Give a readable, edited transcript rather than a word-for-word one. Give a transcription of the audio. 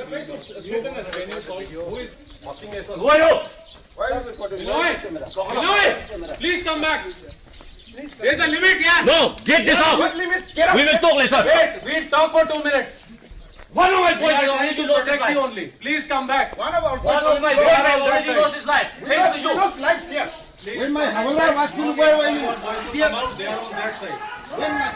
Who is mocking us? Who are you? Binoy, please come back. There is a limit here. No, get this out. What limit? Get up. We will talk later. Wait, we'll talk for 2 minutes. One of my We boys are is trying already to lost his protect you life. only. Please come back. One of our One of my boys has already lost his life. Thanks to we you. lost lives here. When my Havalar was killed, where were you? Come out, they are on that side. When my...